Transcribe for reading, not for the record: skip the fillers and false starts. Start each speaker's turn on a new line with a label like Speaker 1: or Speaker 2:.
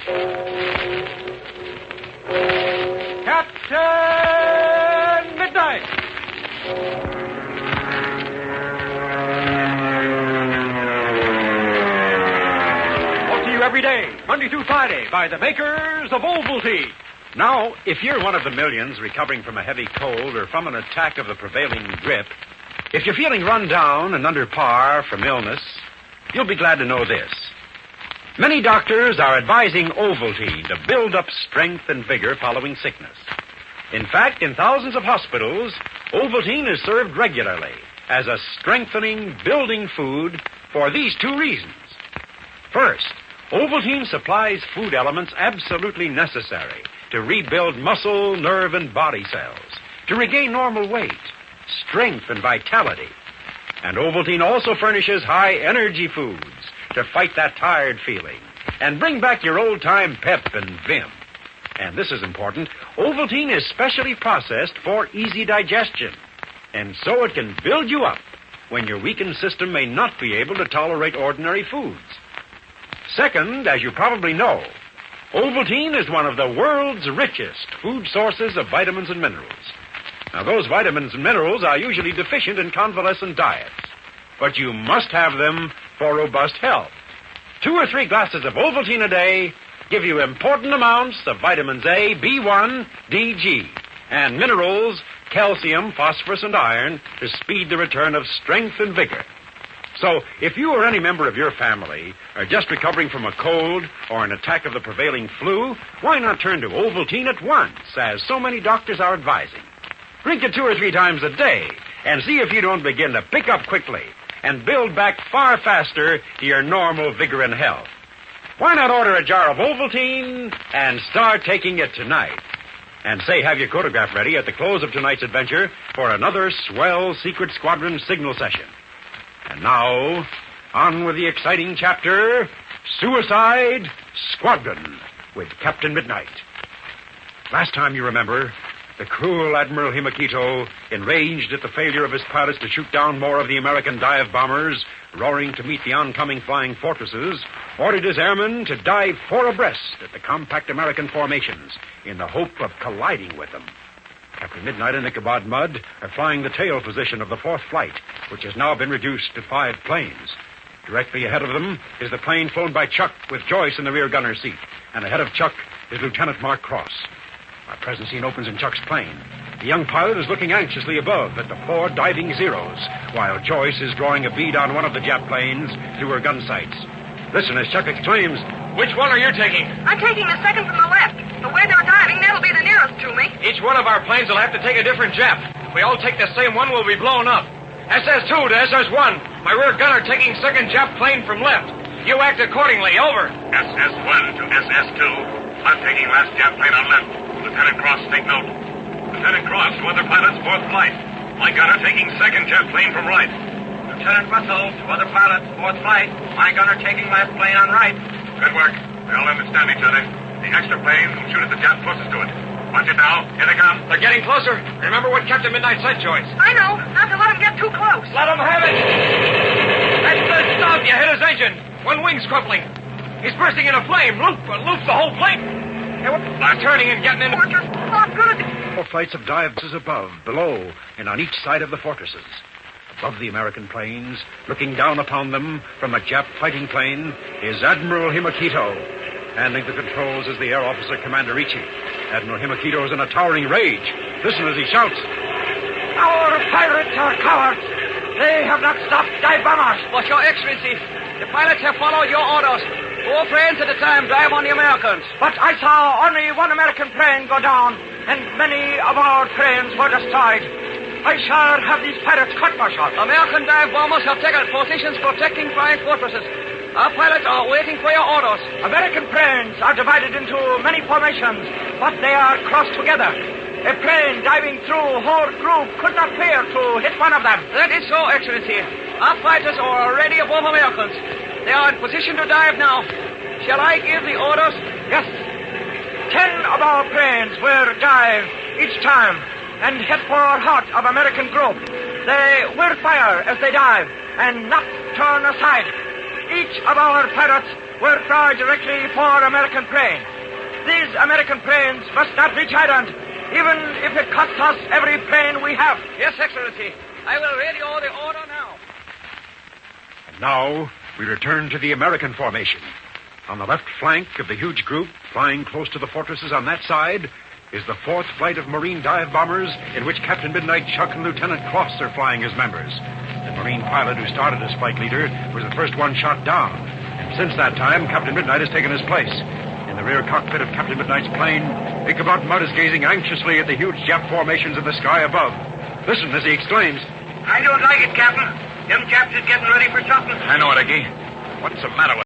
Speaker 1: Captain Midnight! Brought to you every day, Monday through Friday, by the makers of Ovaltine.
Speaker 2: Now, if you're one of the millions recovering from a heavy cold or from an attack of the prevailing grip, if you're feeling run down and under par from illness, you'll be glad to know this. Many doctors are advising Ovaltine to build up strength and vigor following sickness. In fact, in thousands of hospitals, Ovaltine is served regularly as a strengthening, building food for these two reasons. First, Ovaltine supplies food elements absolutely necessary to rebuild muscle, nerve, and body cells, to regain normal weight, strength, and vitality. And Ovaltine also furnishes high-energy foods to fight that tired feeling and bring back your old-time pep and vim. And this is important. Ovaltine is specially processed for easy digestion, and so it can build you up when your weakened system may not be able to tolerate ordinary foods. Second, as you probably know, Ovaltine is one of the world's richest food sources of vitamins and minerals. Now, those vitamins and minerals are usually deficient in convalescent diets, but you must have them for robust health. 2 or 3 glasses of Ovaltine a day give you important amounts of vitamins A, B1, D, G, and minerals, calcium, phosphorus, and iron to speed the return of strength and vigor. So, if you or any member of your family are just recovering from a cold or an attack of the prevailing flu, why not turn to Ovaltine at once, as so many doctors are advising? Drink it 2 or 3 times a day, and see if you don't begin to pick up quickly and build back far faster to your normal vigor and health. Why not order a jar of Ovaltine and start taking it tonight? And say, have your photograph ready at the close of tonight's adventure for another swell Secret Squadron signal session. And now, on with the exciting chapter, Suicide Squadron, with Captain Midnight. Last time, you remember, the cruel Admiral Himakito, enraged at the failure of his pilots to shoot down more of the American dive bombers roaring to meet the oncoming flying fortresses, ordered his airmen to dive 4 abreast at the compact American formations in the hope of colliding with them. Captain Midnight and Ichabod Mudd are flying the tail position of the 4th flight, which has now been reduced to 5 planes. Directly ahead of them is the plane flown by Chuck with Joyce in the rear gunner's seat, and ahead of Chuck is Lieutenant Mark Cross. Our present scene opens in Chuck's plane. The young pilot is looking anxiously above at the 4 diving Zeros, while Joyce is drawing a bead on one of the Jap planes through her gun sights. Listen as Chuck exclaims,
Speaker 3: "Which one are you taking?"
Speaker 4: I'm taking the second from the left. The way they're diving, that'll be the nearest to me.
Speaker 3: Each one of our planes will have to take a different Jap. If we all take the same one, we'll be blown up. SS2 to SS1. My rear gunner taking second Jap plane from left. You act accordingly. Over.
Speaker 5: SS1 to SS2. I'm taking last Jap plane on left. Lieutenant Cross, take note. Lieutenant Cross to other pilots, 4th flight. My gunner taking second Jap plane from right.
Speaker 4: Lieutenant Russell to other pilots, 4th flight. My gunner taking last plane on right.
Speaker 5: Good work. We all understand each other. The extra plane will shoot at the Jap closest to it. Watch it now. Here they come.
Speaker 3: They're getting closer. Remember what Captain Midnight said, Joyce.
Speaker 4: I know. Not to let them get too close.
Speaker 3: Let him have it. That's the stop. You hit his engine. One wing's crumpling. He's bursting into flame. Loop the whole plane. They're turning and getting in.
Speaker 4: We're just not good.
Speaker 2: 4 flights of dives above, below, and on each side of the fortresses. Above the American planes, looking down upon them from a Jap fighting plane, is Admiral Himakito. Handling the controls is the Air Officer Commander Ichi. Admiral Himakito is in a towering rage. Listen as he shouts,
Speaker 1: Our pirates are cowards. They have not stopped dive bombers.
Speaker 6: But, Your Excellency, the pilots have followed your orders. 4 planes at a time dive on the Americans.
Speaker 1: But I saw only one American plane go down, and many of our planes were destroyed. I shall have these pirates cut, Marshal.
Speaker 6: American dive bombers have taken positions protecting flying fortresses. Our pilots are waiting for your orders.
Speaker 1: American planes are divided into many formations, but they are crossed together. A plane diving through a whole group could not fail to hit one of them.
Speaker 6: That is so, Excellency. Our fighters are already above Americans. They are in position to dive now. Shall I give the orders?
Speaker 1: Yes. 10 of our planes will dive each time and head for a heart of American group. They will fire as they dive and not turn aside. Each of our pilots were fired directly for American plane. These American planes must not reach Ireland, even if it costs us every plane we have.
Speaker 6: Yes, Excellency. I will radio the order now.
Speaker 2: And now we return to the American formation. On the left flank of the huge group, flying close to the fortresses on that side, is the fourth flight of Marine dive bombers in which Captain Midnight Chuck and Lieutenant Cross are flying as members. The Marine pilot who started as flight leader was the first one shot down. And since that time, Captain Midnight has taken his place. In the rear cockpit of Captain Midnight's plane, Ichabod Mudd is gazing anxiously at the huge Jap formations in the sky above. Listen as he exclaims,
Speaker 4: I don't like it, Captain. Them Japs is getting ready for something.
Speaker 5: I know it, Iggy. What's the matter with